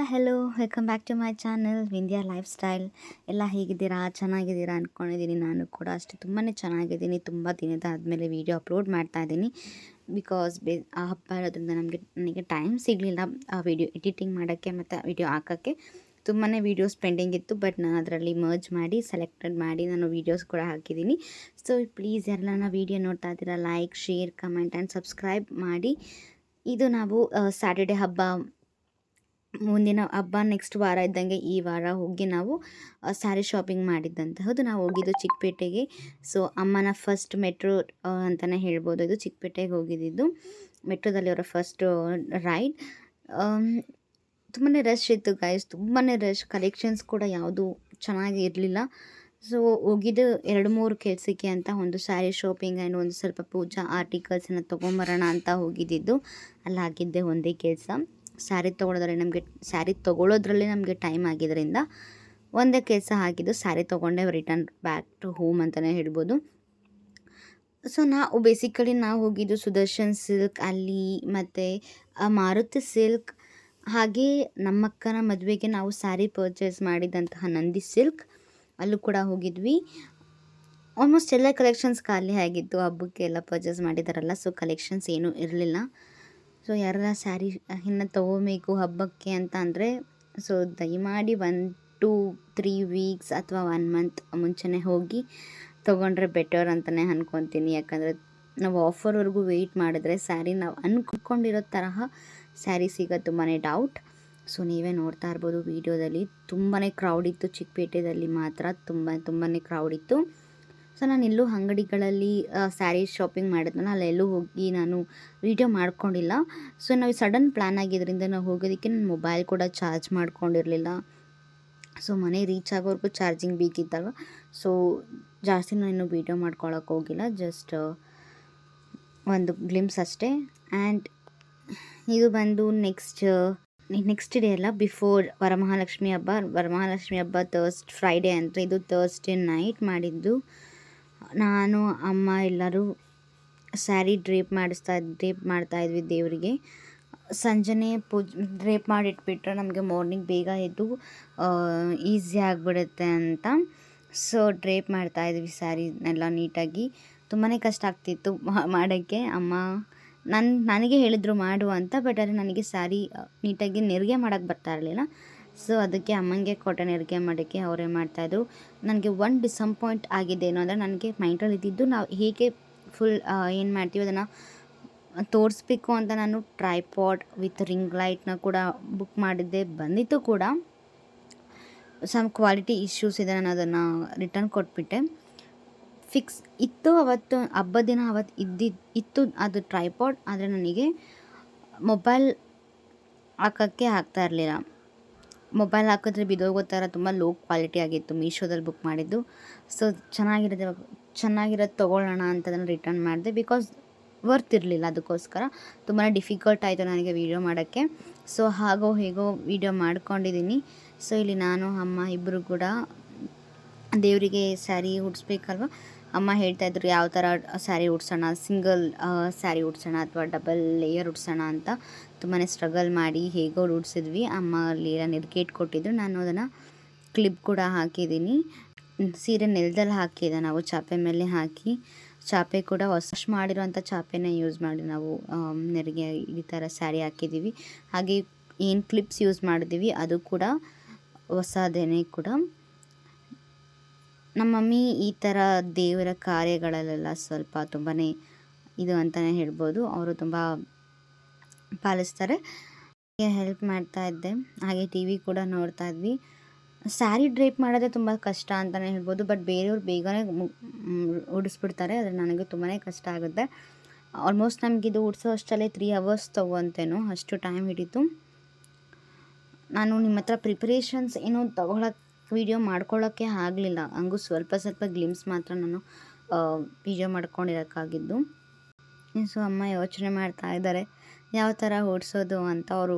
Hi hello welcome back to my channel Vindya lifestyle. ಎಲ್ಲ ಹೇಗಿದ್ದೀರಾ? ಚೆನ್ನಾಗಿದ್ದೀರಾ ಅಂದ್ಕೊಂಡಿದ್ದೀನಿ. ನಾನು ಕೂಡ ಅಷ್ಟೇ ತುಂಬಾ ಚೆನ್ನಾಗಿದ್ದೀನಿ. ತುಂಬ ದಿನದ ಆದಮೇಲೆ ವೀಡಿಯೋ ಅಪ್ಲೋಡ್ ಮಾಡ್ತಾ ಇದ್ದೀನಿ. ಬಿಕಾಸ್ ಆ ಹಬ್ಬ ಇರೋದ್ರಿಂದ ನನಗೆ ಟೈಮ್ ಸಿಗಲಿಲ್ಲ ಆ ವಿಡಿಯೋ ಎಡಿಟಿಂಗ್ ಮಾಡೋಕ್ಕೆ ಮತ್ತು ವಿಡಿಯೋ ಹಾಕೋಕ್ಕೆ. ತುಂಬಾ ವೀಡಿಯೋಸ್ ಪೆಂಡಿಂಗ್ ಇತ್ತು, ಬಟ್ ನಾನು ಅದರಲ್ಲಿ ಮರ್ಜ್ ಮಾಡಿ ಸೆಲೆಕ್ಟೆಡ್ ಮಾಡಿ ನಾನು ವೀಡಿಯೋಸ್ ಕೂಡ ಹಾಕಿದ್ದೀನಿ. ಸೊ ಪ್ಲೀಸ್ ಯಾರೆಲ್ಲ ನನ್ನ ವೀಡಿಯೋ ನೋಡ್ತಾ ಇದ್ದೀರಾ, like, share, comment and subscribe ಮಾಡಿ. ಇದು ನಾವು ಸ್ಯಾಟರ್ಡೆ ಹಬ್ಬ, ಮುಂದಿನ ಹಬ್ಬ ನೆಕ್ಸ್ಟ್ ವಾರ ಇದ್ದಂಗೆ ಈ ವಾರ ಹೋಗಿ ನಾವು ಸ್ಯಾರಿ ಶಾಪಿಂಗ್ ಮಾಡಿದ್ದಂತಹದ್ದು. ನಾವು ಹೋಗಿದ್ದು ಚಿಕ್ಕಪೇಟೆಗೆ. ಸೊ ಅಮ್ಮನ ಫಸ್ಟ್ ಮೆಟ್ರೋ ಅಂತಲೇ ಹೇಳ್ಬೋದು. ಇದು ಚಿಕ್ಕಪೇಟೆಗೆ ಹೋಗಿದ್ದು ಮೆಟ್ರೋದಲ್ಲಿ ಅವರ ಫಸ್ಟ್ ರೈಡ್. ತುಂಬಾ ರಶ್ ಇತ್ತು ಗೈಸ್, ತುಂಬಾ ರಶ್. ಕಲೆಕ್ಷನ್ಸ್ ಕೂಡ ಯಾವುದು ಚೆನ್ನಾಗಿ ಇರಲಿಲ್ಲ. ಸೊ ಹೋಗಿದ್ದು 2-3 ಕೆಲಸಕ್ಕೆ ಅಂತ, ಒಂದು ಸ್ಯಾರಿ ಶಾಪಿಂಗ್ ಆ್ಯಂಡ್ ಒಂದು ಸ್ವಲ್ಪ ಪೂಜಾ ಆರ್ಟಿಕಲ್ಸನ್ನು ತೊಗೊಂಬರೋಣ ಅಂತ ಹೋಗಿದ್ದಿದ್ದು. ಅಲ್ಲಾಗಿದ್ದೆ ಒಂದೇ ಕೆಲಸ. ಸ್ಯಾರಿ ತೊಗೊಳೋದ್ರಲ್ಲಿ ನಮಗೆ ಟೈಮ್ ಆಗಿದ್ದರಿಂದ ಒಂದೇ ಕೆಲಸ ಆಗಿದ್ದು. ಸ್ಯಾರಿ ತೊಗೊಂಡೆ ರಿಟರ್ನ್ ಬ್ಯಾಕ್ ಟು ಹೋಮ್ ಅಂತಲೇ ಹೇಳ್ಬೋದು. ಸೊ ನಾವು ಹೋಗಿದ್ದು ಸುದರ್ಶನ್ ಸಿಲ್ಕ್ ಅಲ್ಲಿ, ಮತ್ತು ಮಾರುತಿ ಸಿಲ್ಕ್, ಹಾಗೆ ನಮ್ಮಕ್ಕನ ಮದುವೆಗೆ ನಾವು ಸ್ಯಾರಿ ಪರ್ಚೇಸ್ ಮಾಡಿದಂತಹ ನಂದಿ ಸಿಲ್ಕ್, ಅಲ್ಲೂ ಕೂಡ ಹೋಗಿದ್ವಿ. ಆಲ್ಮೋಸ್ಟ್ ಎಲ್ಲ ಕಲೆಕ್ಷನ್ಸ್ ಖಾಲಿ ಆಗಿತ್ತು. ಹಬ್ಬಕ್ಕೆ ಎಲ್ಲ ಪರ್ಚೇಸ್ ಮಾಡಿದಾರಲ್ಲ, ಸೊ ಕಲೆಕ್ಷನ್ಸ್ ಏನೂ ಇರಲಿಲ್ಲ. ಸೊ ಯಾರೆಲ್ಲ ಸ್ಯಾರಿ ಇನ್ನು ತೊಗೋಬೇಕು ಹಬ್ಬಕ್ಕೆ ಅಂತ ಅಂದರೆ, ಸೊ ದಯಮಾಡಿ 1-3 ವೀಕ್ಸ್ ಅಥವಾ 1 ಮಂತ್ ಮುಂಚೆನೇ ಹೋಗಿ ತೊಗೊಂಡ್ರೆ ಬೆಟರ್ ಅಂತಲೇ ಅಂದ್ಕೊತೀನಿ. ಯಾಕಂದರೆ ನಾವು ಆಫರ್ವರೆಗೂ ವೆಯ್ಟ್ ಮಾಡಿದ್ರೆ ಸ್ಯಾರಿ ನಾವು ಅಂದ್ಕೊಂಡಿರೋ ತರಹ ಸ್ಯಾರಿ ಸಿಗೋದು ತುಂಬಾ ಡೌಟ್. ಸೊ ನೀವೇ ನೋಡ್ತಾ ಇರ್ಬೋದು ವೀಡಿಯೋದಲ್ಲಿ ತುಂಬಾ ಕ್ರೌಡ್ ಇತ್ತು. ಚಿಕ್ಕಪೇಟೆದಲ್ಲಿ ಮಾತ್ರ ತುಂಬಾ ಕ್ರೌಡ್ ಇತ್ತು. ಸೊ ನಾನು ಎಲ್ಲೂ ಅಂಗಡಿಗಳಲ್ಲಿ ಸ್ಯಾರಿ ಶಾಪಿಂಗ್ ಮಾಡಿದ್ನಲ್ಲ, ಅಲ್ಲೆಲ್ಲೂ ಹೋಗಿ ನಾನು ವೀಡಿಯೋ ಮಾಡ್ಕೊಂಡಿಲ್ಲ. ಸೊ ನಾವು ಸಡನ್ ಪ್ಲ್ಯಾನ್ ಆಗಿದ್ದರಿಂದ ನಾವು ಹೋಗೋದಕ್ಕೆ ನನ್ನ ಮೊಬೈಲ್ ಕೂಡ ಚಾರ್ಜ್ ಮಾಡ್ಕೊಂಡಿರಲಿಲ್ಲ. ಸೊ ಮನೆ ರೀಚ್ ಆಗೋವರೆಗೂ ಚಾರ್ಜಿಂಗ್ ಬೇಕಿತ್ತಲ್ವ. ಸೊ ಜಾಸ್ತಿ ನಾನು ವೀಡಿಯೋ ಮಾಡ್ಕೊಳಕ್ಕೆ ಹೋಗಿಲ್ಲ, ಜಸ್ಟ್ ಒಂದು ಗ್ಲಿಮ್ಸ್ ಅಷ್ಟೇ. ಆ್ಯಂಡ್ ಇದು ಬಂದು ನೆಕ್ಸ್ಟ್ ಡೇ ಅಲ್ಲ, ಬಿಫೋರ್ ವರಮಹಾಲಕ್ಷ್ಮಿ ಹಬ್ಬ ಫ್ರೈಡೇ ಅಂತ. ಇದು ಥರ್ಸ್ಡೇ ನೈಟ್ ಮಾಡಿದ್ದು. ನಾನು ಅಮ್ಮ ಎಲ್ಲರೂ ಸ್ಯಾರಿ ಡ್ರೇಪ್ ಮಾಡ್ತಾ ಇದ್ವಿ ದೇವರಿಗೆ. ಸಂಜೆನೇ ಡ್ರೇಪ್ ಮಾಡಿಟ್ಬಿಟ್ರೆ ನಮಗೆ ಮಾರ್ನಿಂಗ್ ಬೇಗ ಎದ್ದು ಈಸಿ ಆಗಿಬಿಡುತ್ತೆ ಅಂತ. ಸೊ ಡ್ರೇಪ್ ಮಾಡ್ತಾಯಿದ್ವಿ ಸ್ಯಾರಿನೆಲ್ಲ ನೀಟಾಗಿ. ತುಂಬಾ ಕಷ್ಟ ಆಗ್ತಿತ್ತು ಮಾಡೋಕ್ಕೆ. ಅಮ್ಮ ನನಗೆ ಹೇಳಿದ್ರು ಮಾಡು ಅಂತ, ಬಟ್ ಆದರೆ ನನಗೆ ಸ್ಯಾರಿ ನೀಟಾಗಿ ನೆರಿಗೆ ಮಾಡೋಕ್ಕೆ ಬರ್ತಾ ಇರಲಿಲ್ಲ. ಸೊ ಅದಕ್ಕೆ ಅಮ್ಮಂಗೆ ಕೊಟ್ಟೆ ನೆರಿಗೆ ಮಾಡೋಕ್ಕೆ, ಅವರೇ ಮಾಡ್ತಾಯಿದ್ರು. ನನಗೆ ಒಂದು ಡಿಸಪಾಯಿಂಟ್ ಆಗಿದ್ದೇನು ಅಂದರೆ, ನನಗೆ ಮೈಂಡಲ್ಲಿ ಇದ್ದಿದ್ದು ನಾವು ಹೇಗೆ ಫುಲ್ ಏನು ಮಾಡ್ತೀವಿ ಅದನ್ನು ತೋರಿಸ್ಬೇಕು ಅಂತ ನಾನು ಟ್ರೈಪಾಡ್ ವಿತ್ ರಿಂಗ್ ಲೈಟ್ನ ಕೂಡ ಬುಕ್ ಮಾಡಿದ್ದೆ. ಬಂದಿತ್ತು ಕೂಡ, ಸಮ್ ಕ್ವಾಲಿಟಿ ಇಶ್ಯೂಸ್ ಇದೆ. ನಾನು ಅದನ್ನು ರಿಟರ್ನ್ ಕೊಟ್ಬಿಟ್ಟೆ. ಫಿಕ್ಸ್ ಇತ್ತು ಅವತ್ತು ಹಬ್ಬದ ದಿನ, ಇತ್ತು ಅದು ಟ್ರೈಪಾಡ್. ಆದರೆ ನನಗೆ ಮೊಬೈಲ್ ಹಾಕೋಕ್ಕೆ ಆಗ್ತಾ ಇರಲಿಲ್ಲ. ಮೊಬೈಲ್ ಹಾಕಿದ್ರೆ ಬಿದ್ದೋಗೋ ಥರ ತುಂಬ ಲೋ ಕ್ವಾಲಿಟಿ ಆಗಿತ್ತು. ಮೀಶೋದಲ್ಲಿ ಬುಕ್ ಮಾಡಿದ್ದು. ಸೊ ಚೆನ್ನಾಗಿರೋದು ತೊಗೊಳ್ಳೋಣ ಅಂತ ಅದನ್ನು ರಿಟರ್ನ್ ಮಾಡಿದೆ. ಬಿಕಾಸ್ ವರ್ತ್ ಇರಲಿಲ್ಲ, ಅದಕ್ಕೋಸ್ಕರ ತುಂಬಾ ಡಿಫಿಕಲ್ಟ್ ಆಯಿತು ನನಗೆ ವೀಡಿಯೋ ಮಾಡೋಕ್ಕೆ. ಸೊ ಹಾಗೋ ಹೇಗೋ ವೀಡಿಯೋ ಮಾಡ್ಕೊಂಡಿದ್ದೀನಿ. ಸೊ ಇಲ್ಲಿ ನಾನು ಅಮ್ಮ ಇಬ್ಬರು ಕೂಡ ದೇವರಿಗೆ ಸ್ಯಾರಿ ಉಡಿಸ್ಬೇಕಲ್ವ. ಅಮ್ಮ ಹೇಳ್ತಾಯಿದ್ರು ಯಾವ ಥರ ಸ್ಯಾರಿ ಉಡ್ಸೋಣ, ಸಿಂಗಲ್ ಸ್ಯಾರಿ ಉಡ್ಸೋಣ ಅಥವಾ ಡಬಲ್ ಲೇಯರ್ ಉಡ್ಸೋಣ ಅಂತ. ತುಂಬಾ ಸ್ಟ್ರಗಲ್ ಮಾಡಿ ಹೇಗೋ ಉಡ್ಸಿದ್ವಿ. ಅಮ್ಮ ಅಲ್ಲಿ ನೆರಿಗೆ ಇಟ್ಕೊಟ್ಟಿದ್ರು, ನಾನು ಅದನ್ನು ಕ್ಲಿಪ್ ಕೂಡ ಹಾಕಿದ್ದೀನಿ. ಸೀರೆ ನೆಲದಲ್ಲಿ ಹಾಕಿದೆ, ನಾವು ಚಾಪೆ ಮೇಲೆ ಹಾಕಿ. ಚಾಪೆ ಕೂಡ ವಾಶ್ ಮಾಡಿರೋಂಥ ಚಾಪೆನ ಯೂಸ್ ಮಾಡಿ ನಾವು ನೆರಿಗೆ ಈ ಥರ ಸ್ಯಾರಿ ಹಾಕಿದ್ದೀವಿ. ಹಾಗೆ ಏನು ಕ್ಲಿಪ್ಸ್ ಯೂಸ್ ಮಾಡಿದ್ದೀವಿ ಅದು ಕೂಡ ಹೊಸದೇನೆ ಕೂಡ. ನಮ್ಮ ಮಮ್ಮಿ ಈ ಥರ ದೇವರ ಕಾರ್ಯಗಳಲ್ಲೆಲ್ಲ ಸ್ವಲ್ಪ ತುಂಬಾ ಇದು ಅಂತಲೇ ಹೇಳ್ಬೋದು. ಅವರು ತುಂಬ ಪಾಲಿಸ್ತಾರೆ. ಹೆಲ್ಪ್ ಮಾಡ್ತಾ ಇದ್ದೆ. ಹಾಗೆ ಟಿ ವಿ ಕೂಡ ನೋಡ್ತಾ ಇದ್ವಿ. ಸ್ಯಾರಿ ಡ್ರೇಪ್ ಮಾಡೋದೇ ತುಂಬ ಕಷ್ಟ ಅಂತಲೇ ಹೇಳ್ಬೋದು. ಬಟ್ ಬೇರೆಯವ್ರು ಬೇಗನೆ ಉಡಿಸ್ಬಿಡ್ತಾರೆ, ಆದರೆ ನನಗೆ ತುಂಬಾ ಕಷ್ಟ ಆಗುತ್ತೆ. ಆಲ್ಮೋಸ್ಟ್ ನಮಗಿದು ಉಡಿಸೋ ಅಷ್ಟರಲ್ಲೇ 3 hours ತೊಗೊಂತೇನೋ, ಅಷ್ಟು ಟೈಮ್ ಹಿಡಿತು. ನಾನು ನಿಮ್ಮ ಹತ್ರ ಪ್ರಿಪ್ರೇಷನ್ಸ್ ಏನೋ ವೀಡಿಯೋ ಮಾಡ್ಕೊಳ್ಳೋಕ್ಕೆ ಆಗಲಿಲ್ಲ. ಹಂಗೂ ಸ್ವಲ್ಪ ಗ್ಲಿಮ್ಸ್ ಮಾತ್ರ ನಾನು ವೀಡಿಯೋ ಮಾಡ್ಕೊಂಡಿರೋಕ್ಕಾಗಿದ್ದು. ಸೊ ಅಮ್ಮ ಯೋಚನೆ ಮಾಡ್ತಾ ಇದ್ದಾರೆ ಯಾವ ಥರ ಓಡಿಸೋದು ಅಂತ. ಅವರು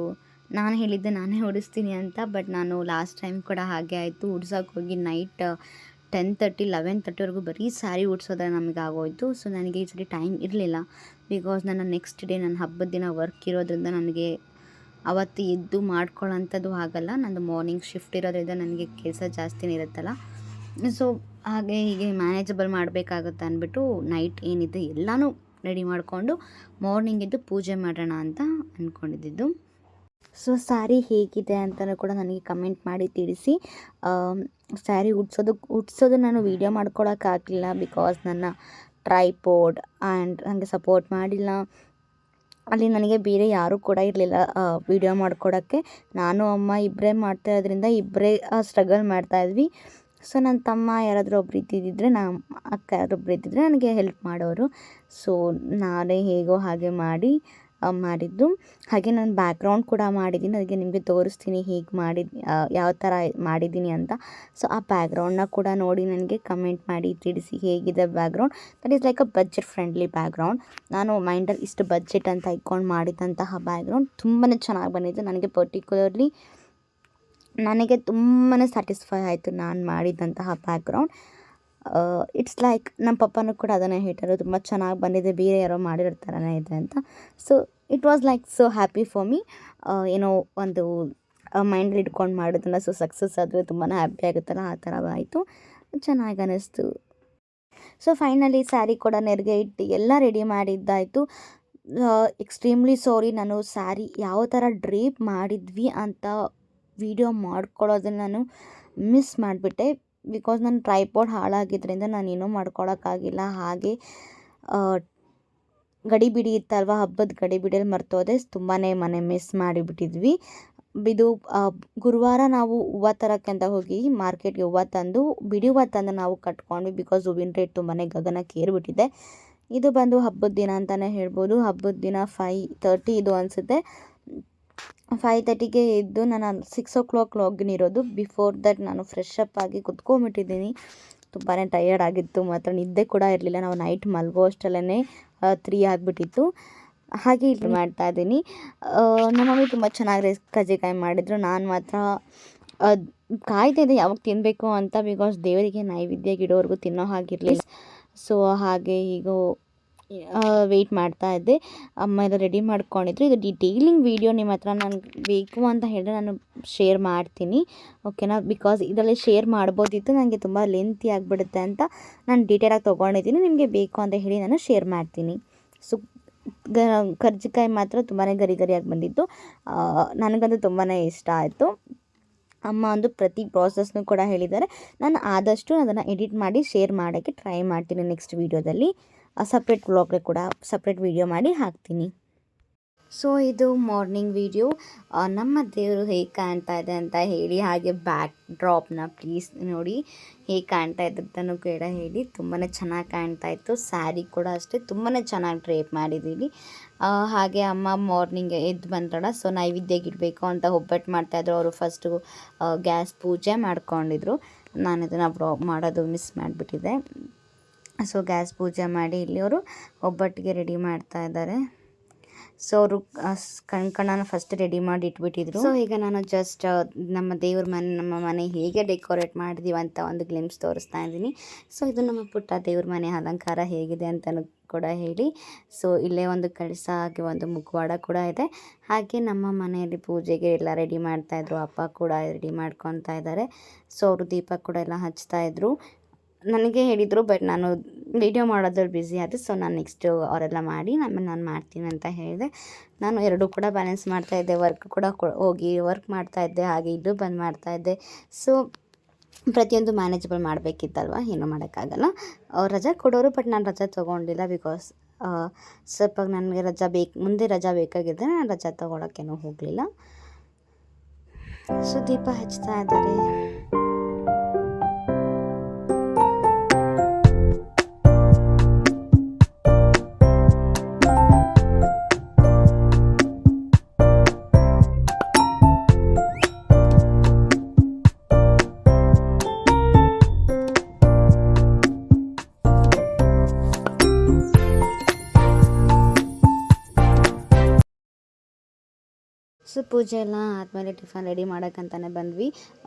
ನಾನು ಹೇಳಿದ್ದೆ ನಾನೇ ಓಡಿಸ್ತೀನಿ ಅಂತ, ಬಟ್ ನಾನು ಲಾಸ್ಟ್ ಟೈಮ್ ಕೂಡ ಹಾಗೆ ಆಯಿತು. ಉಡ್ಸೋಕೆ ಹೋಗಿ ನೈಟ್ 10:30, 11:30ವರೆಗೂ ಬರೀ ಸ್ಯಾರಿ ಉಡ್ಸೋದ್ರೆ ನಮಗೆ ಆಗೋಯಿತು. ಸೊ ನನಗೆ ಈ ಸರಿ ಟೈಮ್ ಇರಲಿಲ್ಲ. ಬಿಕಾಸ್ ನನ್ನ ನೆಕ್ಸ್ಟ್ ಡೇ ನನ್ನ ಹಬ್ಬದ ದಿನ ವರ್ಕ್ ಇರೋದ್ರಿಂದ ನನಗೆ ಅವತ್ತು ಎದ್ದು ಮಾಡ್ಕೊಳ್ಳೋಂಥದ್ದು ಆಗಲ್ಲ. ನಂದು ಮಾರ್ನಿಂಗ್ ಶಿಫ್ಟ್ ಇರೋದ್ರಿಂದ ನನಗೆ ಕೆಲಸ ಜಾಸ್ತಿನೇ ಇರುತ್ತಲ್ಲ. ಸೊ ಹಾಗೆ ಹೀಗೆ ಮ್ಯಾನೇಜಬಲ್ ಮಾಡಬೇಕಾಗುತ್ತೆ ಅಂದ್ಬಿಟ್ಟು ನೈಟ್ ಏನಿದೆ ಎಲ್ಲನೂ ರೆಡಿ ಮಾಡಿಕೊಂಡು ಮಾರ್ನಿಂಗ್ ಎದ್ದು ಪೂಜೆ ಮಾಡೋಣ ಅಂತ ಅಂದ್ಕೊಂಡಿದ್ದು. ಸೊ ಸ್ಯಾರಿ ಹೇಗಿದೆ ಅಂತಲೂ ಕೂಡ ನನಗೆ ಕಮೆಂಟ್ ಮಾಡಿ ತಿಳಿಸಿ. ಸ್ಯಾರಿ ಉಡ್ಸೋದು ನಾನು ವೀಡಿಯೋ ಮಾಡ್ಕೊಳಕ್ಕಾಗಲಿಲ್ಲ ಬಿಕಾಸ್ ನನ್ನ ಟ್ರೈಪೋಡ್ ಆ್ಯಂಡ್ ನನಗೆ ಸಪೋರ್ಟ್ ಮಾಡಿಲ್ಲ. ಅಲ್ಲಿ ನನಗೆ ಬೇರೆ ಯಾರೂ ಕೂಡ ಇರಲಿಲ್ಲ ವೀಡಿಯೋ ಮಾಡ್ಕೊಡೋಕ್ಕೆ. ನಾನು ಅಮ್ಮ ಇಬ್ಬರೇ ಮಾಡ್ತಾಯಿದ್ರಿಂದ ಇಬ್ಬರೇ ಸ್ಟ್ರಗಲ್ ಮಾಡ್ತಾಯಿದ್ವಿ. ಸೊ ನನ್ನ ತಮ್ಮ ಯಾರಾದರೂ ಒಬ್ರು ಇದ್ದಿದ್ದರೆ ಅಕ್ಕ ಯಾರೊಬ್ರು ಇದ್ದಿದ್ದರೆ ನನಗೆ ಹೆಲ್ಪ್ ಮಾಡೋರು. ಸೊ ನಾನೇ ಹೇಗೋ ಹಾಗೆ ಮಾಡಿದ್ದು. ಹಾಗೆ ನಾನು ಬ್ಯಾಕ್ಗ್ರೌಂಡ್ ಕೂಡ ಮಾಡಿದ್ದೀನಿ, ಅದಕ್ಕೆ ನಿಮಗೆ ತೋರಿಸ್ತೀನಿ ಹೇಗೆ ಯಾವ ಥರ ಮಾಡಿದ್ದೀನಿ ಅಂತ. ಸೊ ಆ ಬ್ಯಾಕ್ಗ್ರೌಂಡನ್ನ ಕೂಡ ನೋಡಿ ನನಗೆ ಕಮೆಂಟ್ ಮಾಡಿ ತಿಳಿಸಿ ಹೇಗಿದೆ background. That is like a budget friendly background. ನಾನು ಮೈಂಡಲ್ಲಿ ಇಷ್ಟು ಬಜೆಟ್ ಅಂತ ಇಟ್ಕೊಂಡು ಮಾಡಿದಂತಹ ಬ್ಯಾಕ್ಗ್ರೌಂಡ್ ತುಂಬಾ ಚೆನ್ನಾಗಿ ಬಂದಿತ್ತು. ನನಗೆ ಪರ್ಟಿಕ್ಯುಲರ್ಲಿ ತುಂಬಾ ಸ್ಯಾಟಿಸ್ಫೈ ಆಯಿತು ನಾನು ಮಾಡಿದಂತಹ ಬ್ಯಾಕ್ಗ್ರೌಂಡ್. ಇಟ್ಸ್ ಲೈಕ್ ನಮ್ಮ ಪಪ್ಪನೂ ಕೂಡ ಅದನ್ನೇ ಹೇಳ್ತಾರೆ, ತುಂಬ ಚೆನ್ನಾಗಿ ಬಂದಿದೆ, ಬೇರೆ ಯಾರೋ ಮಾಡಿರೋ ಥರನೇ ಇದೆ ಅಂತ. So it was like so happy for me. ಏನೋ ಒಂದು ಮೈಂಡಲ್ಲಿ ಇಟ್ಕೊಂಡು ಮಾಡೋದನ್ನ ಸೊ ಸಕ್ಸಸ್ ಆದರೆ ತುಂಬಾ ಹ್ಯಾಪಿ ಆಗುತ್ತಲ್ಲ, ಆ ಥರ ಆಯಿತು, ಚೆನ್ನಾಗಿ ಅನ್ನಿಸ್ತು. ಸೊ ಫೈನಲಿ ಸ್ಯಾರಿ ಕೂಡ ನೆರಿಗೆ ಇಟ್ಟು ಎಲ್ಲ ರೆಡಿ ಮಾಡಿದ್ದಾಯಿತು. ಎಕ್ಸ್ಟ್ರೀಮ್ಲಿ ಸಾರಿ, ನಾನು ಸ್ಯಾರಿ ಯಾವ ಥರ ಡ್ರೇಪ್ ಮಾಡಿದ್ವಿ ಅಂತ ವಿಡಿಯೋ ಮಾಡ್ಕೊಳ್ಳೋದನ್ನು ನಾನು ಮಿಸ್ ಮಾಡಿಬಿಟ್ಟೆ. ಬಿಕಾಸ್ ನನ್ನ ಟ್ರೈಪಾಡ್ ಹಾಳಾಗಿದ್ದರಿಂದ ನಾನೇನೂ ಮಾಡ್ಕೊಳಕ್ಕಾಗಿಲ್ಲ. ಹಾಗೆ ಗಡಿಬಿಡಿ ಇತ್ತಲ್ವ, ಹಬ್ಬದ ಗಡಿಬಿಡಿಯಲ್ಲಿ ಮರ್ತೋದೆ, ತುಂಬಾ ಮಿಸ್ ಮಾಡಿಬಿಟ್ಟಿದ್ವಿ. ಇದು ಗುರುವಾರ ನಾವು ಹೂವು ತರೋಕ್ಕೆ ಅಂತ ಹೋಗಿ ಮಾರ್ಕೆಟ್ಗೆ ಹೂವು ತಂದು ಬಿಡಿ ಹೂವು ತಂದು ನಾವು ಕಟ್ಕೊಂಡ್ವಿ. ಬಿಕಾಸ್ ಹೂವಿನ ರೇಟ್ ತುಂಬಾ ಗಗನಕ್ಕೆ ಏರಿಬಿಟ್ಟಿದೆ. ಇದು ಬಂದು ಹಬ್ಬದ ದಿನ ಅಂತಲೇ ಹೇಳ್ಬೋದು. ಹಬ್ಬದ ದಿನ 5:30 ಇದು ಅನಿಸುತ್ತೆ. 5:30ಗೆ ಎದ್ದು ನಾನು 6 o'clock ಲಾಗಿನ್ ಇರೋದು. ಬಿಫೋರ್ ದಟ್ ನಾನು ಫ್ರೆಶ್ ಅಪ್ ಆಗಿ ಕುತ್ಕೊಂಡ್ಬಿಟ್ಟಿದ್ದೀನಿ. ತುಂಬಾ ಟಯರ್ಡ್ ಆಗಿತ್ತು, ಮಾತ್ರ ನಿದ್ದೆ ಕೂಡ ಇರಲಿಲ್ಲ. ನಾವು ನೈಟ್ ಮಲ್ಗೋ ಅಷ್ಟರಲ್ಲೇ 3 ಆಗಿಬಿಟ್ಟಿತ್ತು. ಹಾಗೆ ಇಲ್ಲಿ ಮಾಡ್ತಾಯಿದ್ದೀನಿ. ನಮ್ಮ ಮಮ್ಮಿ ತುಂಬ ಚೆನ್ನಾಗಿ ಕಜ್ಜಿಕಾಯಿ ಮಾಡಿದರು. ನಾನು ಮಾತ್ರ ಕಾಯ್ತಾಯಿದ್ದೆ ಯಾವಾಗ ತಿನ್ನಬೇಕು ಅಂತ, ಬಿಕಾಸ್ ದೇವರಿಗೆ ನೈವೇದ್ಯ ಇಡೋವರೆಗೂ ತಿನ್ನೋ ಹಾಗಿರಲಿಲ್ಲ. ಸೊ ಹಾಗೆ ಈಗ ವೆಯ್ಟ್ ಮಾಡ್ತಾಯಿದ್ದೆ. ಅಮ್ಮ ಎಲ್ಲ ರೆಡಿ ಮಾಡ್ಕೊಂಡಿದ್ರು. ಇದು ಡೀಟೇಲಿಂಗ್ ವೀಡಿಯೋ ನಿಮ್ಮ ಹತ್ರ ನನಗೆ ಬೇಕು ಅಂತ ಹೇಳಿದ್ರೆ ನಾನು ಶೇರ್ ಮಾಡ್ತೀನಿ, ಓಕೆನಾ. ಬಿಕಾಸ್ ಇದರಲ್ಲಿ ಶೇರ್ ಮಾಡ್ಬೋದಿತ್ತು, ನನಗೆ ತುಂಬ ಲೆಂತಿ ಆಗಿಬಿಡುತ್ತೆ ಅಂತ ನಾನು ಡೀಟೇಲಾಗಿ ತೊಗೊಂಡಿದ್ದೀನಿ. ನಿಮಗೆ ಬೇಕು ಅಂತ ಹೇಳಿ ನಾನು ಶೇರ್ ಮಾಡ್ತೀನಿ. ಸೊ ಕರ್ಜಿಕಾಯಿ ಮಾತ್ರ ತುಂಬಾ ಗರಿಯಾಗಿ ಬಂದಿತ್ತು. ನನಗಂತೂ ತುಂಬಾ ಇಷ್ಟ ಆಯಿತು. ಅಮ್ಮ ಒಂದು ಪ್ರತಿ ಪ್ರಾಸೆಸ್ನೂ ಕೂಡ ಹೇಳಿದ್ದಾರೆ. ನಾನು ಆದಷ್ಟು ಅದನ್ನು ಎಡಿಟ್ ಮಾಡಿ ಶೇರ್ ಮಾಡೋಕ್ಕೆ ಟ್ರೈ ಮಾಡ್ತೀನಿ ನೆಕ್ಸ್ಟ್ ವೀಡಿಯೋದಲ್ಲಿ. ಸಪ್ರೇಟ್ ವ್ಲಾಗ್ಗೆ ಕೂಡ ಸಪ್ರೇಟ್ ವೀಡಿಯೋ ಮಾಡಿ ಹಾಕ್ತೀನಿ. ಸೊ ಇದು ಮಾರ್ನಿಂಗ್ ವೀಡಿಯೋ. ನಮ್ಮ ದೇವರು ಹೇಗೆ ಕಾಣ್ತಾ ಇದೆ ಅಂತ ಹೇಳಿ, ಹಾಗೆ ಬ್ಯಾಕ್ ಡ್ರಾಪ್ನ ಪ್ಲೀಸ್ ನೋಡಿ ಹೇಗೆ ಕಾಣ್ತಾ ಇದೆ ಅಂತಲೂ ಕೂಡ ಹೇಳಿ. ತುಂಬಾ ಚೆನ್ನಾಗಿ ಕಾಣ್ತಾ ಇತ್ತು. ಸ್ಯಾರಿ ಕೂಡ ಅಷ್ಟೇ ತುಂಬಾ ಚೆನ್ನಾಗಿ ಡ್ರೇಪ್ ಮಾಡಿದ್ದೀವಿ. ಹಾಗೆ ಅಮ್ಮ ಮಾರ್ನಿಂಗ್ ಎದ್ದು ಬಂದ್ರಲ್ಲ, ಸೊ ನೈವೇದ್ಯಕ್ಕೆ ಇಡಬೇಕು ಅಂತ ಒಬ್ಬಟ್ಟು ಮಾಡ್ತಾಯಿದ್ರು. ಅವರು ಫಸ್ಟು ಗ್ಯಾಸ್ ಪೂಜೆ ಮಾಡ್ಕೊಂಡಿದ್ರು. ನಾನು ಇದನ್ನು ವ್ಲಾಗ್ ಮಾಡೋದು ಮಿಸ್ ಮಾಡಿಬಿಟ್ಟಿದ್ದೆ. ಸೊ ಗ್ಯಾಸ್ ಪೂಜೆ ಮಾಡಿ ಇಲ್ಲಿ ಅವರು ಒಬ್ಬಟ್ಟಿಗೆ ರೆಡಿ ಮಾಡ್ತಾ ಇದ್ದಾರೆ. ಸೊ ಅವರು ಕಣ್ಕಣ್ಣನ ಫಸ್ಟ್ ರೆಡಿ ಮಾಡಿ ಇಟ್ಬಿಟ್ಟಿದ್ರು. ಸೊ ಈಗ ನಾನು ಜಸ್ಟ್ ನಮ್ಮ ಮನೆ ಹೇಗೆ ಡೆಕೋರೇಟ್ ಮಾಡಿದೀವಿ ಅಂತ ಒಂದು ಗ್ಲಿಮ್ಸ್ ತೋರಿಸ್ತಾ ಇದ್ದೀನಿ. ಸೊ ಇದು ನಮ್ಮ ಪುಟ್ಟ ದೇವ್ರ ಮನೆ ಅಲಂಕಾರ ಹೇಗಿದೆ ಅಂತಲೂ ಕೂಡ ಹೇಳಿ. ಸೊ ಇಲ್ಲೇ ಒಂದು ಕಳಸ, ಹಾಗೆ ಒಂದು ಮುಖವಾಡ ಕೂಡ ಇದೆ. ಹಾಗೆ ನಮ್ಮ ಮನೆಯಲ್ಲಿ ಪೂಜೆಗೆ ಎಲ್ಲ ರೆಡಿ ಮಾಡ್ತಾಯಿದ್ರು. ಅಪ್ಪ ಕೂಡ ರೆಡಿ ಮಾಡ್ಕೊತಾ ಇದ್ದಾರೆ. ಸೊ ಅವರು ದೀಪ ಕೂಡ ಎಲ್ಲ ಹಚ್ತಾಯಿದ್ರು. ನನಗೆ ಹೇಳಿದರು, ಬಟ್ ನಾನು ವೀಡಿಯೋ ಮಾಡೋದ್ರಲ್ಲಿ ಬ್ಯುಸಿ ಆದೆ. ಸೊ ನಾನು ನೆಕ್ಸ್ಟ್ ಅವರೆಲ್ಲ ಮಾಡಿ ನಾನು ಮಾಡ್ತೀನಿ ಅಂತ ಹೇಳಿದೆ. ನಾನು ಎರಡೂ ಕೂಡ ಬ್ಯಾಲೆನ್ಸ್ ಮಾಡ್ತಾಯಿದ್ದೆ. ವರ್ಕ್ ಕೂಡ ಹೋಗಿ ವರ್ಕ್ ಮಾಡ್ತಾಯಿದ್ದೆ, ಹಾಗೆ ಇದು ಬಂದು ಮಾಡ್ತಾಯಿದ್ದೆ. ಸೊ ಪ್ರತಿಯೊಂದು ಮ್ಯಾನೇಜಬಲ್ ಮಾಡಬೇಕಿತ್ತಲ್ವ, ಏನೂ ಮಾಡೋಕ್ಕಾಗಲ್ಲ. ರಜಾ ಕೊಡೋರು, ಬಟ್ ನಾನು ರಜಾ ತೊಗೊಂಡಿಲ್ಲ. ಬಿಕಾಸ್ ಸ್ವಲ್ಪ ನನಗೆ ಮುಂದೆ ರಜಾ ಬೇಕಾಗಿದ್ದರೆ ನಾನು ರಜಾ ತೊಗೊಳಕ್ಕೇನೂ ಹೋಗಲಿಲ್ಲ. ಸೊ ದೀಪ ಹಚ್ತಾ ಇದ್ದಾರೆ. ಸೊ ಪೂಜೆ ಎಲ್ಲ ಆದಮೇಲೆ ಟಿಫನ್ ರೆಡಿ ಮಾಡೋಕ್ಕಂತಲೇ ಬಂದ್ವಿ.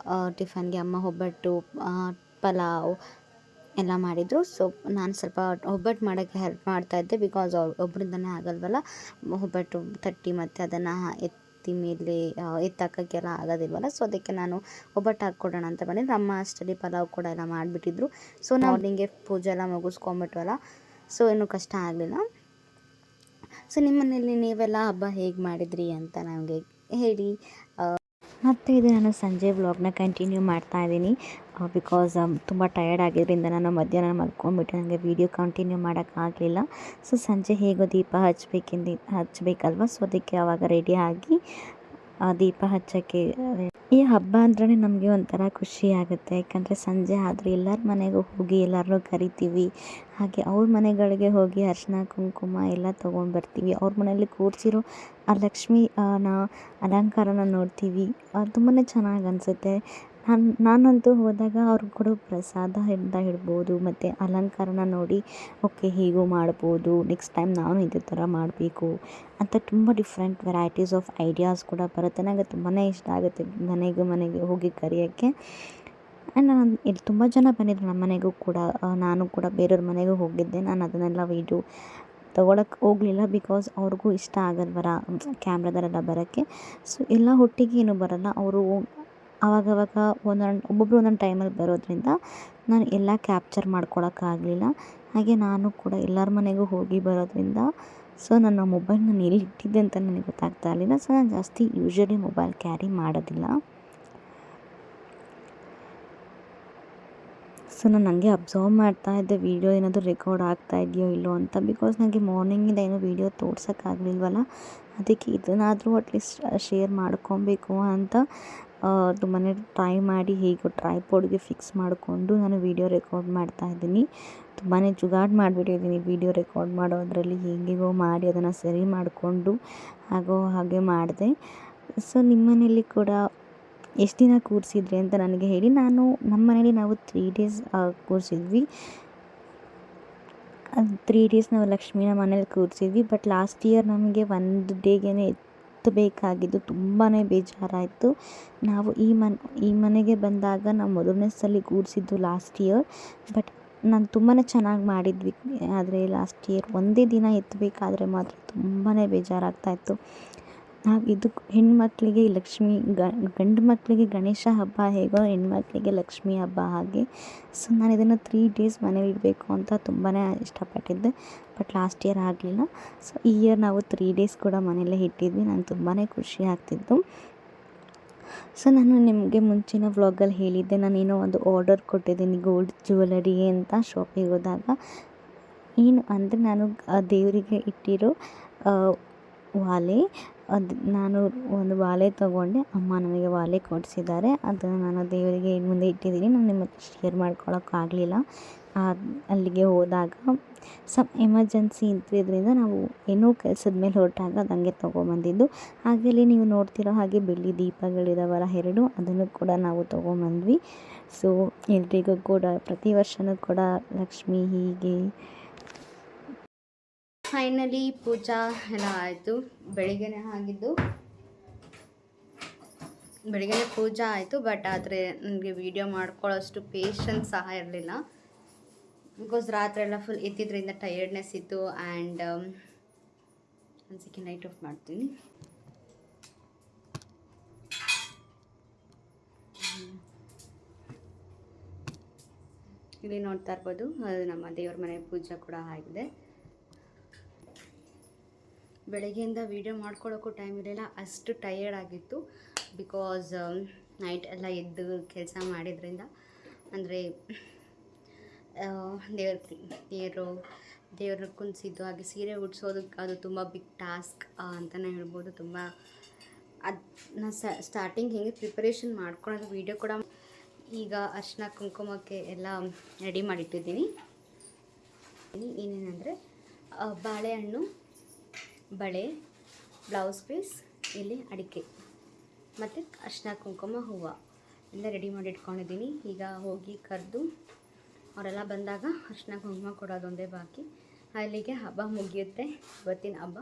ಟಿಫನ್ಗೆ ಅಮ್ಮ ಒಬ್ಬಟ್ಟು, ಪಲಾವ್ ಎಲ್ಲ ಮಾಡಿದರು. ಸೊ ನಾನು ಸ್ವಲ್ಪ ಒಬ್ಬಟ್ಟು ಮಾಡೋಕ್ಕೆ ಹೆಲ್ಪ್ ಮಾಡ್ತಾಯಿದ್ದೆ. ಬಿಕಾಸ್ ಒಬ್ಬರಿಂದನೇ ಆಗಲ್ವಲ್ಲ, ಒಬ್ಬಟ್ಟು ತಟ್ಟಿ ಮತ್ತು ಅದನ್ನು ಎತ್ತಿ ಮೇಲೆ ಎತ್ತಾಕೋಕ್ಕೆಲ್ಲ ಆಗೋದಿಲ್ವಲ್ಲ, ಸೊ ಅದಕ್ಕೆ ನಾನು ಒಬ್ಬಟ್ಟು ಹಾಕ್ಕೊಡೋಣ ಅಂತ ಬಂದಿದ್ದು. ಅಮ್ಮ ಅಷ್ಟರಲ್ಲಿ ಪಲಾವ್ ಕೂಡ ಎಲ್ಲ ಮಾಡಿಬಿಟ್ಟಿದ್ರು. ಸೊ ನಾವು ಮಾರ್ನಿಂಗೆ ಪೂಜೆ ಎಲ್ಲ ಮುಗಿಸ್ಕೊಂಬಿಟ್ವಲ್ಲ, ಸೊ ಇನ್ನೂ ಕಷ್ಟ ಆಗಲಿಲ್ಲ. ಸೊ ನಿಮ್ಮ ಮನೇಲಿ ನೀವೆಲ್ಲ ಹಬ್ಬ ಹೇಗೆ ಮಾಡಿದ್ರಿ ಅಂತ ನನಗೆ ಹೇಳಿ. ಮತ್ತು ಇದು ನಾನು ಸಂಜೆ ವ್ಲಾಗ್ನ ಕಂಟಿನ್ಯೂ ಮಾಡ್ತಾ ಇದ್ದೀನಿ ಬಿಕಾಸ್ ತುಂಬ ಟಯರ್ಡ್ ಆಗಿದ್ದರಿಂದ ನಾನು ಮಧ್ಯಾಹ್ನ ಮಲ್ಕೊಂಡ್ಬಿಟ್ಟು ನನಗೆ ವೀಡಿಯೋ ಕಂಟಿನ್ಯೂ ಮಾಡೋಕ್ಕಾಗಲಿಲ್ಲ. ಸೊ ಸಂಜೆ ಹೇಗೋ ದೀಪ ಹಚ್ಚಬೇಕಲ್ವ, ಸೊ ಅದಕ್ಕೆ ಆವಾಗ ರೆಡಿ ಆಗಿ ದೀಪ ಹಚ್ಚೋಕ್ಕೆ. ಈ ಹಬ್ಬ ಅಂದ್ರೆ ನಮಗೆ ಒಂಥರ ಖುಷಿ ಆಗುತ್ತೆ, ಯಾಕಂದರೆ ಸಂಜೆ ಆದರೆ ಎಲ್ಲರ ಮನೆಗೂ ಹೋಗಿ ಎಲ್ಲರನ್ನೂ ಕರಿತೀವಿ. ಹಾಗೆ ಅವ್ರ ಮನೆಗಳಿಗೆ ಹೋಗಿ ಅರಿಶಿನ ಕುಂಕುಮ ಎಲ್ಲ ತೊಗೊಂಡು ಬರ್ತೀವಿ. ಅವ್ರ ಮನೆಯಲ್ಲಿ ಕೂರಿಸಿರೋ ಆ ಲಕ್ಷ್ಮೀ ಅಲಂಕಾರನ ನೋಡ್ತೀವಿ. ತುಂಬಾ ಚೆನ್ನಾಗಿ ಅನಿಸುತ್ತೆ. ನಾನಂತೂ ಹೋದಾಗ ಅವ್ರು ಕೊಡೋ ಪ್ರಸಾದ ಅಂತ ಹೇಳ್ಬೋದು, ಮತ್ತು ಅಲಂಕಾರನ ನೋಡಿ ಓಕೆ ಹೀಗೂ ಮಾಡ್ಬೋದು, ನೆಕ್ಸ್ಟ್ ಟೈಮ್ ನಾನು ಇದೇ ಥರ ಮಾಡಬೇಕು ಅಂತ ತುಂಬ ಡಿಫ್ರೆಂಟ್ ವೆರೈಟೀಸ್ ಆಫ್ ಐಡಿಯಾಸ್ ಕೂಡ ಬರುತ್ತೆ. ನನಗೆ ತುಂಬಾ ಇಷ್ಟ ಆಗುತ್ತೆ ಮನೆಗೆ ಹೋಗಿ ಕರೆಯೋಕ್ಕೆ. ಆ್ಯಂಡ್ ನಾನು ಇಲ್ಲಿ ತುಂಬ ಜನ ಬಂದಿದ್ರು ನಮ್ಮ ಮನೆಗೂ ಕೂಡ. ನಾನು ಕೂಡ ಬೇರೆಯವ್ರ ಮನೆಗೂ ಹೋಗಿದ್ದೆ. ನಾನು ಅದನ್ನೆಲ್ಲ ವೀಡಿಯೋ ತೊಗೊಳಕ್ಕೆ ಹೋಗಲಿಲ್ಲ, ಬಿಕಾಸ್ ಅವ್ರಿಗೂ ಇಷ್ಟ ಆಗಲ್ವರ ಕ್ಯಾಮ್ರಾದಲ್ಲೆಲ್ಲ ಬರೋಕ್ಕೆ. ಸೊ ಎಲ್ಲ ಒಟ್ಟಿಗೆ ಏನೂ ಬರೋಲ್ಲ, ಅವರು ಆವಾಗವಾಗ ಒಬ್ಬೊಬ್ಬರು ಒಂದೊಂದು ಟೈಮಲ್ಲಿ ಬರೋದ್ರಿಂದ ನಾನು ಎಲ್ಲ ಕ್ಯಾಪ್ಚರ್ ಮಾಡ್ಕೊಳಕ್ಕಾಗಲಿಲ್ಲ. ಹಾಗೆ ನಾನು ಕೂಡ ಎಲ್ಲರ ಮನೆಗೂ ಹೋಗಿ ಬರೋದ್ರಿಂದ ಸೊ ನನ್ನ ಮೊಬೈಲ್ ನಾನು ಎಲ್ಲಿ ಇಟ್ಟಿದ್ದೆ ಅಂತ ನನಗೆ ಗೊತ್ತಾಗ್ತಾ ಇರಲಿಲ್ಲ. ಸೊ ನಾನು ಜಾಸ್ತಿ ಯೂಶ್ವಲಿ ಮೊಬೈಲ್ ಕ್ಯಾರಿ ಮಾಡೋದಿಲ್ಲ. ಸೊ ನಾನು ಹಂಗೆ ಅಬ್ಸರ್ವ್ ಮಾಡ್ತಾ ಇದ್ದೆ ವೀಡಿಯೋ ಏನಾದರೂ ರೆಕಾರ್ಡ್ ಆಗ್ತಾ ಇದೆಯೋ ಇಲ್ಲೋ ಅಂತ, ಬಿಕಾಸ್ ನನಗೆ ಮಾರ್ನಿಂಗಿಂದ ಏನೋ ವೀಡಿಯೋ ತೋರ್ಸೋಕ್ಕಾಗಲಿಲ್ವಲ್ಲ, ಅದಕ್ಕೆ ಇದನ್ನಾದರೂ ಅಟ್ಲೀಸ್ಟ್ ಶೇರ್ ಮಾಡ್ಕೊಬೇಕು ಅಂತ ತುಂಬಾ ಟ್ರೈ ಮಾಡಿ ಹೇಗೋ ಟ್ರೈಪಾಡ್ಗೆ ಫಿಕ್ಸ್ ಮಾಡಿಕೊಂಡು ನಾನು ವೀಡಿಯೋ ರೆಕಾರ್ಡ್ ಮಾಡ್ತಾಯಿದ್ದೀನಿ. ತುಂಬಾ ಜುಗಾಡು ಮಾಡಿಬಿಟ್ಟಿದ್ದೀನಿ ವೀಡಿಯೋ ರೆಕಾರ್ಡ್ ಮಾಡೋದರಲ್ಲಿ, ಹೇಗೇಗೋ ಮಾಡಿ ಅದನ್ನು ಸರಿ ಮಾಡಿಕೊಂಡು ಹಾಗೆ ಮಾಡಿದೆ. ಸೊ ನಿಮ್ಮ ಮನೇಲಿ ಕೂಡ ಎಷ್ಟು ದಿನ ಕೂರಿಸಿದ್ರಿ ಅಂತ ನನಗೆ ಹೇಳಿ. ನಮ್ಮ ಮನೇಲಿ ನಾವು 3 days ಕೂರಿಸಿದ್ವಿ. 3 days ನಾವು ಲಕ್ಷ್ಮೀನ ಮನೇಲಿ ಕೂರಿಸಿದ್ವಿ. ಬಟ್ ಲಾಸ್ಟ್ ಇಯರ್ ನಮಗೆ 1 ಡೇಗೆ ಎತ್ತಬೇಕಾಗಿದ್ದು ತುಂಬಾ ಬೇಜಾರಾಯಿತು. ನಾವು ಈ ಮನೆಗೆ ಬಂದಾಗ ನಾವು ಮೊದಲನೇ ಸಲ ಕೂರಿಸಿದ್ದು ಲಾಸ್ಟ್ ಇಯರ್. ಬಟ್ ನಾನು ತುಂಬಾ ಚೆನ್ನಾಗಿ ಮಾಡಿದ್ವಿ. ಆದರೆ ಲಾಸ್ಟ್ ಇಯರ್ ಒಂದೇ ದಿನ ಎತ್ತಬೇಕಾದ್ರೆ ಮಾತ್ರ ತುಂಬಾ ಬೇಜಾರಾಗ್ತಾಯಿತ್ತು. ಇದು ಹೆಣ್ಮಕ್ಳಿಗೆ ಲಕ್ಷ್ಮಿ, ಗಂಡು ಮಕ್ಕಳಿಗೆ ಗಣೇಶ ಹಬ್ಬ ಹೇಗೋ ಹೆಣ್ಮಕ್ಳಿಗೆ ಲಕ್ಷ್ಮೀ ಹಬ್ಬ ಹಾಗೆ. ಸೊ ನಾನು ಇದನ್ನು 3 days ಮನೇಲಿ ಇಡಬೇಕು ಅಂತ ತುಂಬಾ ಇಷ್ಟಪಟ್ಟಿದ್ದೆ. ಬಟ್ ಲಾಸ್ಟ್ ಇಯರ್ ಆಗಲಿಲ್ಲ. ಸೊ ಈ ಇಯರ್ ನಾವು 3 days ಕೂಡ ಮನೆಯಲ್ಲೇ ಇಟ್ಟಿದ್ವಿ. ನನಗೆ ತುಂಬಾ ಖುಷಿ ಆಗ್ತಿತ್ತು. ಸೊ ನಾನು ನಿಮಗೆ ಮುಂಚಿನ ವ್ಲಾಗಲ್ಲಿ ಹೇಳಿದ್ದೆ, ನಾನೇನೋ ಒಂದು ಆರ್ಡರ್ ಕೊಟ್ಟಿದ್ದೀನಿ ಗೋಲ್ಡ್ ಜ್ಯುವೆಲರಿ ಅಂತ ಶಾಪಿಗೆ ಹೋದಾಗ. ಏನು ಅಂದರೆ ನಾನು ದೇವರಿಗೆ ಇಟ್ಟಿರೋ ವಾಲೆ, ನಾನು ಒಂದು ವಾಲೆ ತೊಗೊಂಡೆ. ಅಮ್ಮ ನನಗೆ ವಾಲೆ ಕೊಡಿಸಿದ್ದಾರೆ, ಅದನ್ನು ನಾನು ದೇವರಿಗೆ ಮುಂದೆ ಇಟ್ಟಿದ್ದೀನಿ. ನಾನು ನಿಮ್ಮ ಶೇರ್ ಮಾಡ್ಕೊಳಕ್ಕಾಗಲಿಲ್ಲ. ಅಲ್ಲಿಗೆ ಹೋದಾಗ ಸಮ್ ಎಮರ್ಜೆನ್ಸಿ ಇದ್ದಿದ್ದರಿಂದ ನಾವು ಏನೋ ಕೆಲಸದ ಮೇಲೆ ಹೊರಟಾಗ ಅದು ಹಂಗೆ ತೊಗೊಂಬಂದಿದ್ದು. ಹಾಗೆ ಇಲ್ಲಿ ನೀವು ನೋಡ್ತಿರೋ ಹಾಗೆ ಬೆಳ್ಳಿ ದೀಪಗಳಿದಾವಲ್ಲ 2, ಅದನ್ನು ಕೂಡ ನಾವು ತೊಗೊಂಬಂದ್ವಿ. ಸೊ ಎಲ್ರಿಗೂ ಕೂಡ ಪ್ರತಿ ವರ್ಷವೂ ಕೂಡ ಲಕ್ಷ್ಮಿ ಹೀಗೆ. ಫೈನಲಿ ಪೂಜಾ ಎಲ್ಲ ಆಯಿತು. ಬೆಳಿಗ್ಗೆನೇ ಪೂಜಾ ಆಯಿತು. ಬಟ್ ಆದರೆ ನನಗೆ ವೀಡಿಯೋ ಮಾಡ್ಕೊಳ್ಳೋಷ್ಟು ಪೇಷನ್ಸ್ ಸಹ ಇರಲಿಲ್ಲ, ಬಿಕಾಸ್ ರಾತ್ರಿ ಎಲ್ಲ ಫುಲ್ ಎದ್ದಿದ್ದರಿಂದ ಟಯರ್ಡ್ನೆಸ್ ಇತ್ತು. ಆ್ಯಂಡ್ ಒಂದು ಸೆಕೆಂಡ್ ಲೈಟ್ ಆಫ್ ಮಾಡ್ತೀನಿ. ಇಲ್ಲಿ ನೋಡ್ತಾ ಇರ್ಬೋದು, ಅದು ನಮ್ಮ ದೇವ್ರ ಮನೆ ಪೂಜೆ ಕೂಡ ಆಗಿದೆ. ಬೆಳಗ್ಗೆಯಿಂದ ವೀಡಿಯೋ ಮಾಡ್ಕೊಳ್ಳೋಕ್ಕೂ ಟೈಮ್ ಇರಲಿಲ್ಲ, ಅಷ್ಟು ಟಯರ್ಡ್ ಆಗಿತ್ತು. ಬಿಕಾಸ್ ನೈಟ್ ಎಲ್ಲ ಎದ್ದು ಕೆಲಸ ಮಾಡಿದ್ರಿಂದ, ಅಂದರೆ ದೇವ್ರ ಕುಣಿಸಿದ್ದು, ಹಾಗೆ ಸೀರೆ ಉಡ್ಸೋದಕ್ಕೆ ಅದು ತುಂಬ ಬಿಗ್ ಟಾಸ್ಕ್ ಅಂತಲೇ ಹೇಳ್ಬೋದು. ತುಂಬ ನಾನು ಸ್ಟಾರ್ಟಿಂಗ್ ಹೇಗೆ ಪ್ರಿಪರೇಷನ್ ಮಾಡ್ಕೊಳ್ಳೋದು ವೀಡಿಯೋ ಕೂಡ. ಈಗ ಅರಿಶಿನ ಕುಂಕುಮಕ್ಕೆ ಎಲ್ಲ ರೆಡಿ ಮಾಡಿಟ್ಟಿದ್ದೀನಿ. ಏನೇನೆಂದರೆ ಬಾಳೆಹಣ್ಣು, ಬಳೆ, ಬ್ಲೌಸ್ ಪೀಸ್, ಇಲ್ಲಿ ಅಡಿಕೆ ಮತ್ತು ಅರಿಶಿನ ಕುಂಕುಮ ಹೂವು ಎಲ್ಲ ರೆಡಿ ಮಾಡಿ ಇಟ್ಕೊಂಡಿದ್ದೀನಿ. ಈಗ ಹೋಗಿ ಕರೆದು ಅವರೆಲ್ಲ ಬಂದಾಗ ಅರಿಶಿನ ಕುಂಕುಮ ಕೊಡೋದೊಂದೇ ಬಾಕಿ. ಅಲ್ಲಿಗೆ ಹಬ್ಬ ಮುಗಿಯುತ್ತೆ. ಇವತ್ತಿನ ಹಬ್ಬ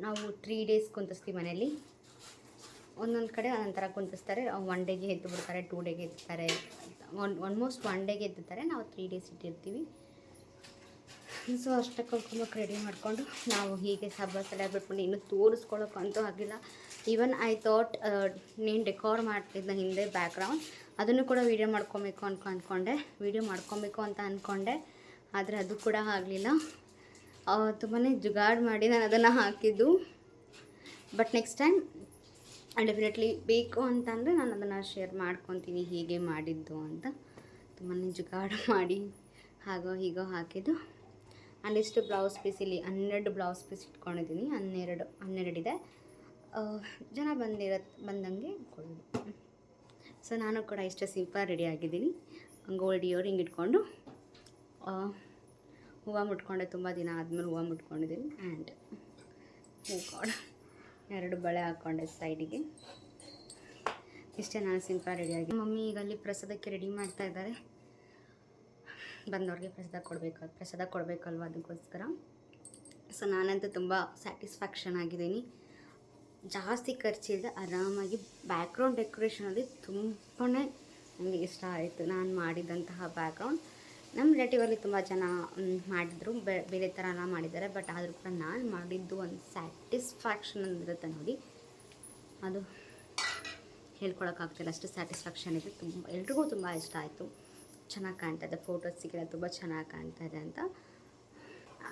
ನಾವು 3 days ಕುಂತಿಸ್ತೀವಿ ಮನೇಲಿ. ಒಂದೊಂದು ಕಡೆ ಒಂದೊಂದು ಥರ ಕುಂತಿಸ್ತಾರೆ. 1 ಡೇಗೆ ಎದ್ದು ಬಿಡ್ತಾರೆ, 2 ಡೇಗೆ ಎತ್ತಾರೆ, ಆಲ್ಮೋಸ್ಟ್ 1 ಡೇಗೆ ಎತ್ತುತ್ತಾರೆ. ನಾವು 3 days ಇಟ್ಟಿರ್ತೀವಿ. ಸೊ ಅಷ್ಟಕ್ಕೆ ಕುಂಕುಮಕ್ಕೆ ರೆಡಿ ಮಾಡಿಕೊಂಡು ನಾವು ಹೀಗೆ ಹಬ್ಬ ಸೆಲೆಬ್ರೇಟ್ ಮಾಡಿ ಇನ್ನೂ ತೋರಿಸ್ಕೊಳ್ಳೋಕ್ಕಂತೂ ಆಗಿಲ್ಲ. ಈವನ್ ಐ ಥಾಟ್ ನೀನು ಡೆಕೋರ್ ಮಾಡ್ತಿದ್ದ ಹಿಂದೆ ಬ್ಯಾಕ್ಗ್ರೌಂಡ್ ಅದನ್ನು ಕೂಡ ವೀಡಿಯೋ ಮಾಡ್ಕೊಬೇಕು ಅಂದ್ಕೊಂಡೆ ಅಂತ ಅಂದ್ಕೊಂಡೆ. ಆದರೆ ಅದು ಕೂಡ ಆಗಲಿಲ್ಲ. ತುಂಬಾ ಜುಗಾಡು ಮಾಡಿ ನಾನು ಅದನ್ನು ಹಾಕಿದ್ದು. ಬಟ್ ನೆಕ್ಸ್ಟ್ ಟೈಮ್ ಡೆಫಿನೆಟ್ಲಿ ಬೇಕು ಅಂತಂದರೆ ನಾನು ಅದನ್ನು ಶೇರ್ ಮಾಡ್ಕೊತೀನಿ ಹೀಗೆ ಮಾಡಿದ್ದು ಅಂತ. ತುಂಬಾ ಜುಗಾಡು ಮಾಡಿ ಹಾಗೋ ಹೀಗೋ ಹಾಕಿದ್ದು. ಅಲ್ಲಿಷ್ಟು ಬ್ಲೌಸ್ ಪೀಸ್, ಇಲ್ಲಿ 12 ಬ್ಲೌಸ್ ಪೀಸ್ ಇಟ್ಕೊಂಡಿದ್ದೀನಿ. 12 ಇದೆ. ಜನ ಬಂದಂಗೆ ಕೊಡೋದು. ಸೊ ನಾನು ಕೂಡ ಇಷ್ಟು ಸಿಂಪಲ್ ರೆಡಿ ಆಗಿದ್ದೀನಿ. ಗೋಲ್ಡ್ ಇಯರಿಂಗ್ ಇಟ್ಕೊಂಡು ಹೂವು ಮುಟ್ಕೊಂಡೆ. ತುಂಬ ದಿನ ಆದಮೇಲೆ ಹೂವು ಮುಟ್ಕೊಂಡಿದ್ದೀನಿ. ಆ್ಯಂಡ್ ಗಾಡ್ 2 ಬಳೆ ಹಾಕ್ಕೊಂಡೆ ಸೈಡಿಗೆ. ಇಷ್ಟೇ ನಾನು ಸಿಂಪಲ್ ರೆಡಿಯಾಗಿ. ಮಮ್ಮಿ ಈಗ ಅಲ್ಲಿ ಪ್ರಸಾದಕ್ಕೆ ರೆಡಿ ಮಾಡ್ತಾ ಇದ್ದಾರೆ. ಬಂದವ್ರಿಗೆ ಪ್ರಸಾದ ಕೊಡಬೇಕಲ್ವ, ಅದಕ್ಕೋಸ್ಕರ. ಸೊ ನಾನಂತೂ ತುಂಬ ಸ್ಯಾಟಿಸ್ಫ್ಯಾಕ್ಷನ್ ಆಗಿದ್ದೀನಿ. ಜಾಸ್ತಿ ಖರ್ಚಿಲ್ಲದೆ ಆರಾಮಾಗಿ ಬ್ಯಾಕ್ಗ್ರೌಂಡ್ ಡೆಕೋರೇಷನಲ್ಲಿ ತುಂಬಾ ನನಗೆ ಇಷ್ಟ ಆಯಿತು ನಾನು ಮಾಡಿದಂತಹ ಬ್ಯಾಕ್ಗ್ರೌಂಡ್. ನಮ್ಮ ರಿಲೇಟಿವಲ್ಲಿ ತುಂಬ ಜನ ಮಾಡಿದರು, ಬೇರೆ ಥರ ಎಲ್ಲ ಮಾಡಿದ್ದಾರೆ. ಬಟ್ ಆದರೂ ಕೂಡ ನಾನು ಮಾಡಿದ್ದು ಒಂದು ಸ್ಯಾಟಿಸ್ಫ್ಯಾಕ್ಷನ್ ಅಂದಿರುತ್ತೆ ನೋಡಿ, ಅದು ಹೇಳ್ಕೊಳಕ್ಕಾಗ್ತಿಲ್ಲ, ಅಷ್ಟು ಸ್ಯಾಟಿಸ್ಫ್ಯಾಕ್ಷನ್ ಇದೆ. ಎಲ್ರಿಗೂ ತುಂಬ ಇಷ್ಟ ಆಯಿತು. ಚೆನ್ನಾಗಿ ಕಾಣ್ತಾ ಇದೆ, ಫೋಟೋಸಿಗೆಲ್ಲ ತುಂಬ ಚೆನ್ನಾಗಿ ಕಾಣ್ತಾ ಇದೆ ಅಂತ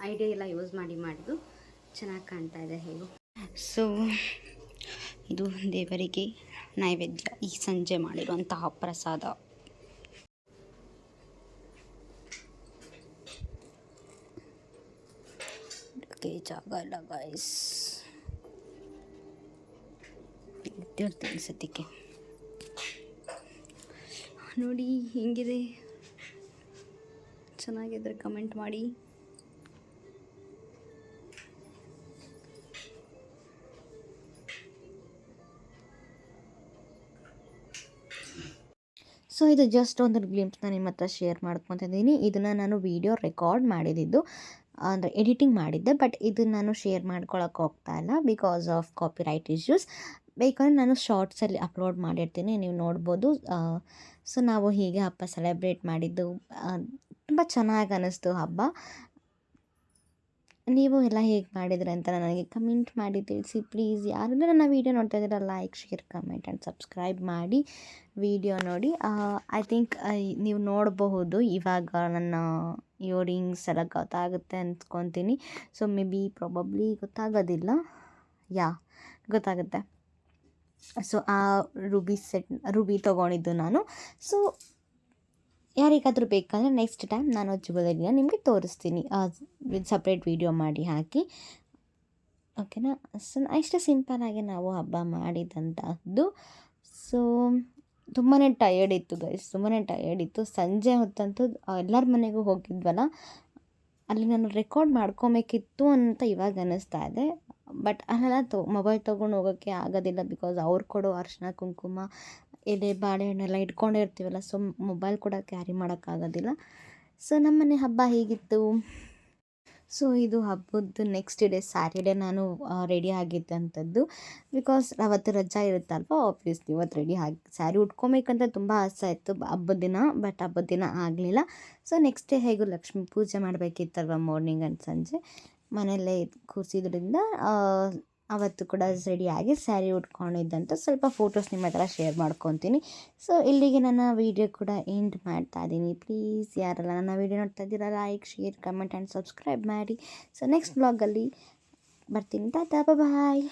ಐಡಿಯಾ ಎಲ್ಲ ಯೂಸ್ ಮಾಡಿದ್ದು ಚೆನ್ನಾಗಿ ಕಾಣ್ತಾ ಇದೆ ಹೇಗೂ. ಸೊ ಇದು ದೇವರಿಗೆ ನೈವೇದ್ಯ, ಈ ಸಂಜೆ ಮಾಡಿರುವಂತಹ ಪ್ರಸಾದ. ಜಾಗ ಇಲ್ಲ ಗೈಸ್, ಇರ್ತೀನಿ ಸದ್ಯಕ್ಕೆ. ನೋಡಿ ಹೆಂಗಿದೆ, ಚೆನ್ನಾಗಿದ್ರೆ ಕಮೆಂಟ್ ಮಾಡಿ. ಸೊ ಇದು ಜಸ್ಟ್ ಒಂದು ಗ್ಲಿಂಪ್ಸ್ನ ನಿಮ್ಮ ಹತ್ರ ಶೇರ್ ಮಾಡ್ಕೊತಿದ್ದೀನಿ. ಇದನ್ನು ನಾನು ವಿಡಿಯೋ ರೆಕಾರ್ಡ್ ಮಾಡಿದ್ದು, ಅಂದರೆ ಎಡಿಟಿಂಗ್ ಮಾಡಿದ್ದೆ. ಬಟ್ ಇದನ್ನು ನಾನು ಶೇರ್ ಮಾಡ್ಕೊಳಕ್ಕೆ ಹೋಗ್ತಾ ಇಲ್ಲ ಬಿಕಾಸ್ ಆಫ್ ಕಾಪಿರೈಟ್ ಇಶ್ಯೂಸ್. ಬೇಕಾದ್ರೆ ನಾನು ಶಾರ್ಟ್ಸಲ್ಲಿ ಅಪ್ಲೋಡ್ ಮಾಡಿರ್ತೀನಿ, ನೀವು ನೋಡ್ಬೋದು. ಸೊ ನಾವು ಹೀಗೆ ಹಬ್ಬ ಸೆಲೆಬ್ರೇಟ್ ಮಾಡಿದ್ದು ತುಂಬ ಚೆನ್ನಾಗಿ ಅನ್ನಿಸ್ತು ಹಬ್ಬ. ನೀವು ಎಲ್ಲ ಹೇಗೆ ಮಾಡಿದ್ರಿ ಅಂತ ನನಗೆ ಕಮೆಂಟ್ ಮಾಡಿ ತಿಳಿಸಿ ಪ್ಲೀಸ್. ಯಾರೆಲ್ಲ ನನ್ನ ವೀಡಿಯೋ ನೋಡ್ತಾ ಇದ್ದೀರಾ, like, share, comment and subscribe ಮಾಡಿ ವಿಡಿಯೋ ನೋಡಿ. ಐ ಥಿಂಕ್ ನೀವು ನೋಡಬಹುದು ಇವಾಗ ನನ್ನ ಇಯರಿಂಗ್ಸ್ ಎಲ್ಲ ಗೊತ್ತಾಗುತ್ತೆ ಅಂದ್ಕೊತೀನಿ. ಸೊ ಮೇ ಬಿ ಪ್ರಾಬಬ್ಲಿ ಗೊತ್ತಾಗೋದಿಲ್ಲ, ಗೊತ್ತಾಗುತ್ತೆ. ಸೊ ಆ ರೂಬಿ ತೊಗೊಂಡಿದ್ದು ನಾನು. ಸೊ ಯಾರಿಗಾದರೂ ಬೇಕಂದರೆ ನೆಕ್ಸ್ಟ್ ಟೈಮ್ ನಾನು ಜ್ಯುವೆಲರಿನ ನಿಮಗೆ ತೋರಿಸ್ತೀನಿ, ಸಪ್ರೇಟ್ ವೀಡಿಯೋ ಮಾಡಿ ಹಾಕಿ, ಓಕೆನಾ. ಸೊ ಇಷ್ಟು ಸಿಂಪಲ್ಲಾಗಿ ನಾವು ಹಬ್ಬ ಮಾಡಿದಂಥದ್ದು. ಸೊ ತುಂಬಾ ಟಯರ್ಡ್ ಇತ್ತು ಗೈಸ್, ತುಂಬಾ ಟಯರ್ಡ್ ಇತ್ತು. ಸಂಜೆ ಹೊತ್ತಂತೂ ಎಲ್ಲರ ಮನೆಗೂ ಹೋಗಿದ್ವಲ್ಲ, ಅಲ್ಲಿ ನಾನು ರೆಕಾರ್ಡ್ ಮಾಡ್ಕೊಬೇಕಿತ್ತು ಅಂತ ಇವಾಗ ಅನ್ನಿಸ್ತಾ ಇದೆ. ಬಟ್ ಅಲ್ಲೆಲ್ಲ ಮೊಬೈಲ್ ತೊಗೊಂಡು ಹೋಗೋಕ್ಕೆ ಆಗೋದಿಲ್ಲ, ಬಿಕಾಸ್ ಅವ್ರು ಕೊಡೋ ಅರಿಶಿನ ಕುಂಕುಮ ಎಲೆ ಬಾಳೆಹಣ್ಣೆಲ್ಲ ಇಟ್ಕೊಂಡಿರ್ತೀವಲ್ಲ, ಸೊ ಮೊಬೈಲ್ ಕೂಡ ಕ್ಯಾರಿ ಮಾಡೋಕ್ಕಾಗೋದಿಲ್ಲ. ಸೊ ನಮ್ಮನೆ ಹಬ್ಬ ಹೀಗಿತ್ತು. ಸೊ ಇದು ಹಬ್ಬದ್ದು ನೆಕ್ಸ್ಟ್ ಡೇ ಸ್ಯಾಟರ್ಡೇ ನಾನು ರೆಡಿ ಆಗಿದ್ದಂಥದ್ದು, ಬಿಕಾಸ್ ಅವತ್ತು ರಜಾ ಇರುತ್ತಲ್ವ, ಆಬ್ವಿಯಸ್ಲಿ ಇವತ್ತು ರೆಡಿ ಆಗಿ ಸ್ಯಾರಿ ಉಟ್ಕೊಬೇಕಂತ ತುಂಬ ಆಸೆ ಇತ್ತು ಹಬ್ಬದ ದಿನ. ಬಟ್ ಹಬ್ಬದ ದಿನ ಆಗಲಿಲ್ಲ. ಸೊ ನೆಕ್ಸ್ಟ್ ಡೇ ಹೇಗೂ ಲಕ್ಷ್ಮೀ ಪೂಜೆ ಮಾಡಬೇಕಿತ್ತಲ್ವ, ಮಾರ್ನಿಂಗ್ ಆ್ಯಂಡ್ ಸಂಜೆ ಮನೆಯಲ್ಲೇ ಕೂರಿಸಿದ್ರಿಂದ ಅವತ್ತು ಕೂಡ ರೆಡಿಯಾಗಿ ಸ್ಯಾರಿ ಉಟ್ಕೊಂಡಿದ್ದಂಥ ಸ್ವಲ್ಪ ಫೋಟೋಸ್ ನಿಮ್ಮ ಹತ್ರ ಶೇರ್ ಮಾಡ್ಕೊತೀನಿ. ಸೊ ಇಲ್ಲಿಗೆ ನನ್ನ ವೀಡಿಯೋ ಕೂಡ ಎಂಡ್ ಮಾಡ್ತಾ ಇದ್ದೀನಿ. ಪ್ಲೀಸ್ ಯಾರೆಲ್ಲ ನನ್ನ ವೀಡಿಯೋ ನೋಡ್ತಾ ಇದ್ದೀರಾ, like, share, comment and subscribe ಮಾಡಿ. ಸೊ ನೆಕ್ಸ್ಟ್ ಬ್ಲಾಗಲ್ಲಿ ಬರ್ತೀನಿ. ಟಾಟಾ, ಬಾಯ್.